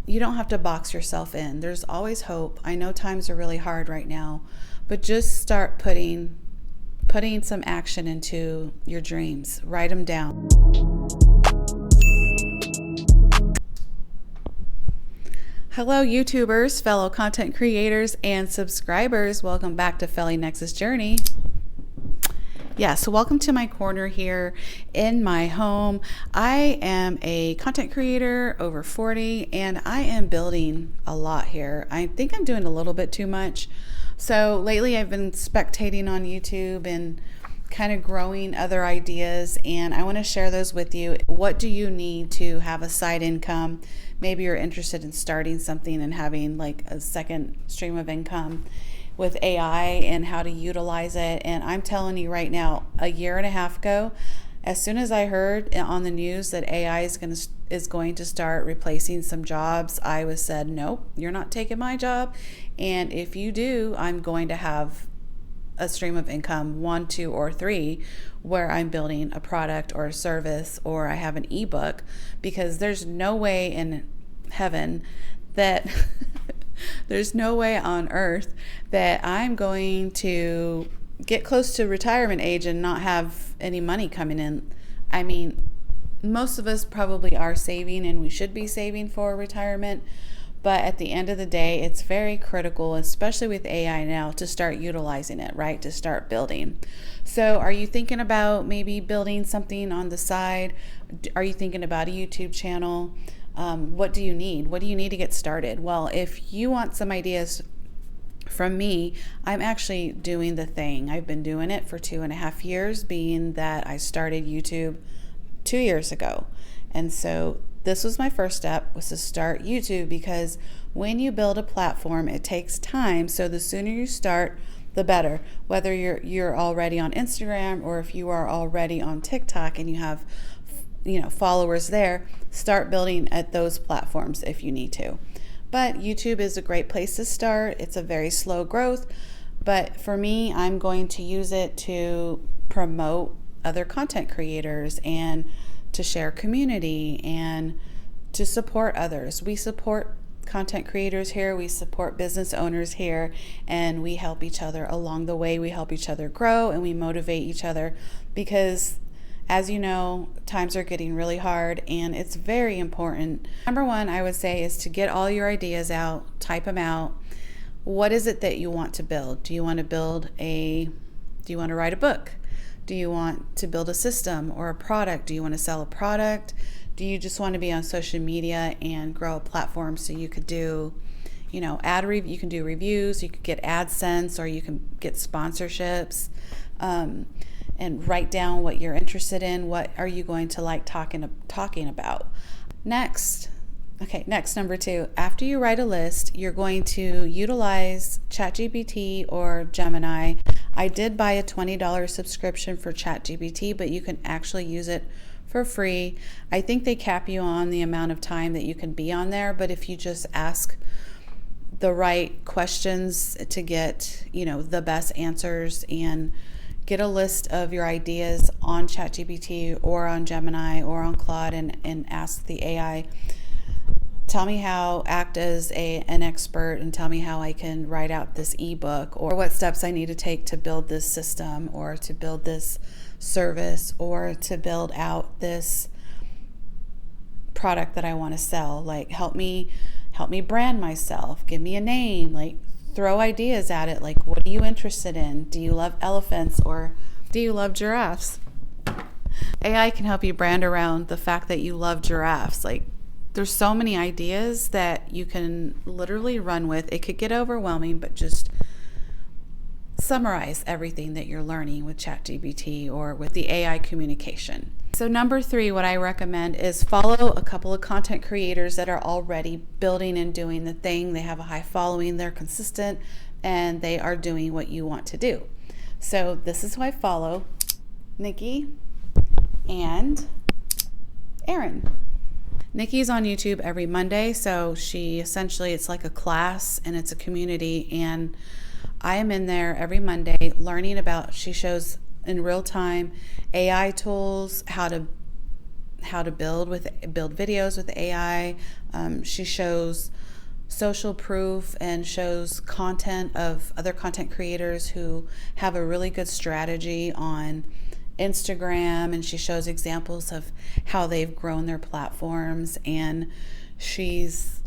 you don't have to box yourself in. There's always hope. I know times are really hard right now, but just start putting some action into your dreams. Write them down. Hello, YouTubers, fellow content creators, and subscribers. Welcome back to Felly Nexus Journey. So welcome to my corner here in my home. I am a content creator over 40, and I am building a lot here. I think I'm doing a little bit too much. So lately I've been spectating on YouTube and kind of growing other ideas, and I want to share those with you. What do you need to have a side income? Maybe you're interested in starting something and having like a second stream of income with AI and how to utilize it. And I'm telling you right now, a year and a half ago, as soon as I heard on the news that AI is going to start replacing some jobs, I said, nope, you're not taking my job. And if you do, I'm going to have a stream of income, 1, 2, or 3, where I'm building a product or a service, or I have an ebook, because there's no way in heaven that there's no way on earth that I'm going to get close to retirement age and not have any money coming in. I mean, most of us probably are saving, and we should be saving for retirement. But at the end of the day, it's very critical, especially with AI now, to start utilizing it, right? To start building. So are you thinking about maybe building something on the side? Are you thinking about a YouTube channel? What do you need? What do you need to get started? Well, if you want some ideas from me, I'm actually doing the thing. I've been doing it for 2.5 years, being that I started YouTube 2 years ago. And so this was my first step, was to start YouTube, because when you build a platform, it takes time. So the sooner you start, the better. Whether you're already on Instagram, or if you are already on TikTok and you have followers there, start building at those platforms if you need to. But YouTube is a great place to start. It's a very slow growth, but for me, I'm going to use it to promote other content creators and to share community and to support others. We support content creators here, we support business owners here, and we help each other along the way. We help each other grow, and we motivate each other, because as you know, times are getting really hard, and it's very important. Number one, I would say, is to get all your ideas out, type them out. What is it that you want to build? Do you want to write a book? Do you want to build a system or a product? Do you want to sell a product? Do you just want to be on social media and grow a platform so you could do, you can do reviews, you could get AdSense, or you can get sponsorships, and write down what you're interested in. What are you going to like talking about? Next, number 2, after you write a list, you're going to utilize ChatGPT or Gemini. I did buy a $20 subscription for ChatGPT, but you can actually use it for free. I think they cap you on the amount of time that you can be on there, but if you just ask the right questions to get, the best answers, and get a list of your ideas on ChatGPT or on Gemini or on Claude, and ask the AI, tell me act as an expert, and tell me how I can write out this ebook, or what steps I need to take to build this system, or to build this service, or to build out this product that I want to sell. Like, help me brand myself, give me a name, like throw ideas at it. Like, what are you interested in? Do you love elephants, or do you love giraffes? AI can help you brand around the fact that you love giraffes. Like, there's so many ideas that you can literally run with. It could get overwhelming, but just summarize everything that you're learning with ChatGPT or with the AI communication. So number 3, what I recommend is follow a couple of content creators that are already building and doing the thing. They have a high following, they're consistent, and they are doing what you want to do. So this is who I follow: Nikki and Aaron. Nikki's on YouTube every Monday, so it's like a class and it's a community, and I am in there every Monday learning about, she shows in real time AI tools, how how to build videos with AI. She shows social proof and shows content of other content creators who have a really good strategy on Instagram, and she shows examples of how they've grown their platforms. And she's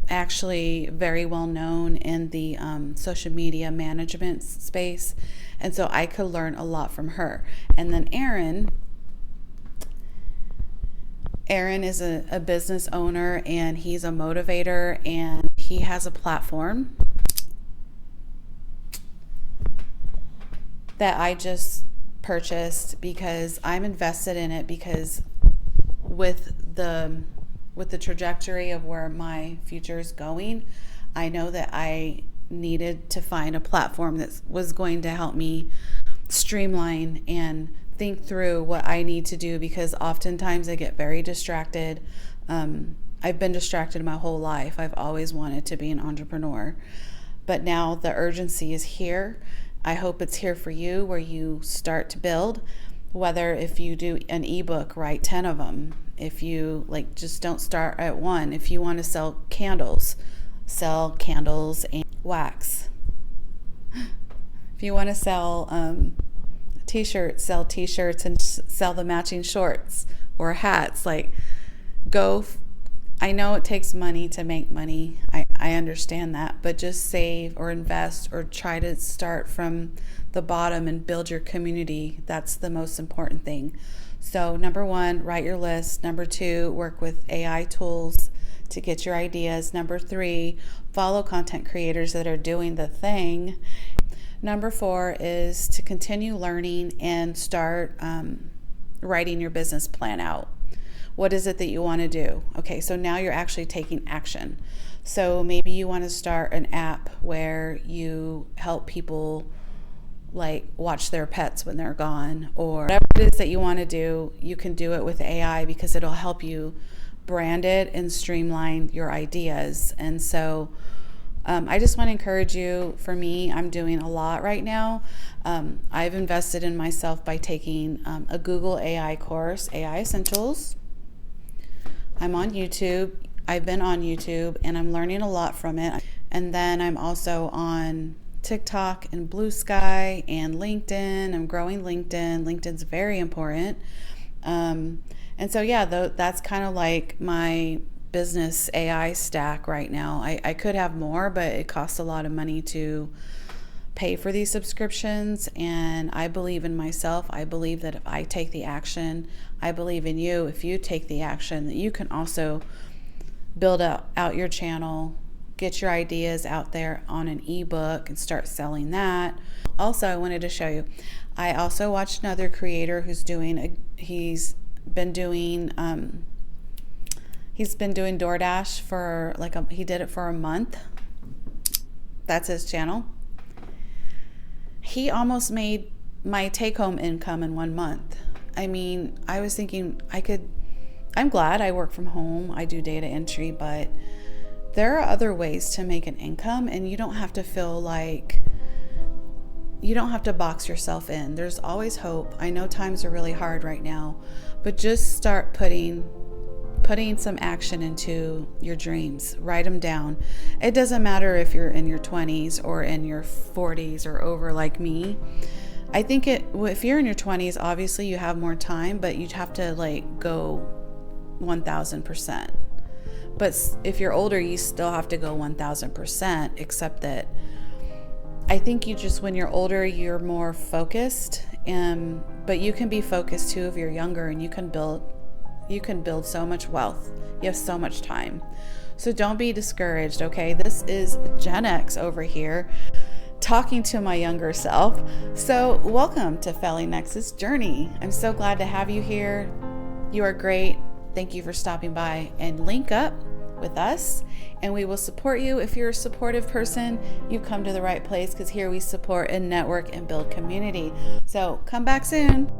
actually very well known in the social media management space, and so I could learn a lot from her. And then Aaron is a business owner, and he's a motivator, and he has a platform that I just purchased because I'm invested in it, because with the trajectory of where my future is going, I know that I needed to find a platform that was going to help me streamline and think through what I need to do, because oftentimes I get very distracted. I've been distracted my whole life. I've always wanted to be an entrepreneur, but now the urgency is here. I hope it's here for you, where you start to build. Whether if you do an ebook, write 10 of them. If you just don't start at one. If you want to sell candles and wax. If you want to sell t-shirts, sell t-shirts and sell the matching shorts or hats. I know it takes money to make money. I understand that, but just save or invest or try to start from the bottom and build your community. That's the most important thing. So number 1, write your list. Number 2, work with AI tools to get your ideas. Number 3, follow content creators that are doing the thing. Number 4 is to continue learning and start writing your business plan out. What is it that you want to do? Okay, so now you're actually taking action. So maybe you want to start an app where you help people watch their pets when they're gone, or whatever it is that you want to do. You can do it with AI because it'll help you brand it and streamline your ideas. And so I just want to encourage you. For me, I'm doing a lot right now. I've invested in myself by taking a Google AI course, AI Essentials. I'm on YouTube. I've been on YouTube, and I'm learning a lot from it. And then I'm also on TikTok and Blue Sky and LinkedIn. I'm growing LinkedIn. LinkedIn's very important. And so, yeah, that's kind of like my business AI stack right now. I could have more, but it costs a lot of money to pay for these subscriptions. And I believe in myself. I believe that if I take the action, I believe in you. If you take the action, that you can also build out your channel, get your ideas out there on an ebook and start selling that. Also, I wanted to show you, I also watched another creator who's he's been doing DoorDash for he did it for a month. That's his channel. He almost made my take-home income in 1 month. I mean, I was thinking I'm glad I work from home. I do data entry, but there are other ways to make an income, and you don't have to feel like you don't have to box yourself in. There's always hope. I know times are really hard right now, but just start putting some action into your dreams. Write them down. It doesn't matter if you're in your 20s or in your 40s or over like me. I think if you're in your 20s, obviously you have more time, but you'd have to go 1000%. But if you're older, you still have to go 1000%, except that I think when you're older, you're more focused, but you can be focused too if you're younger, and you can build so much wealth. You have so much time. So don't be discouraged, okay? This is Gen X over here talking to my younger self. So welcome to Felly Nexus Journey. I'm so glad to have you here. You are great. Thank you for stopping by, and link up with us and we will support you. If you're a supportive person, you've come to the right place, because here we support and network and build community. So come back soon.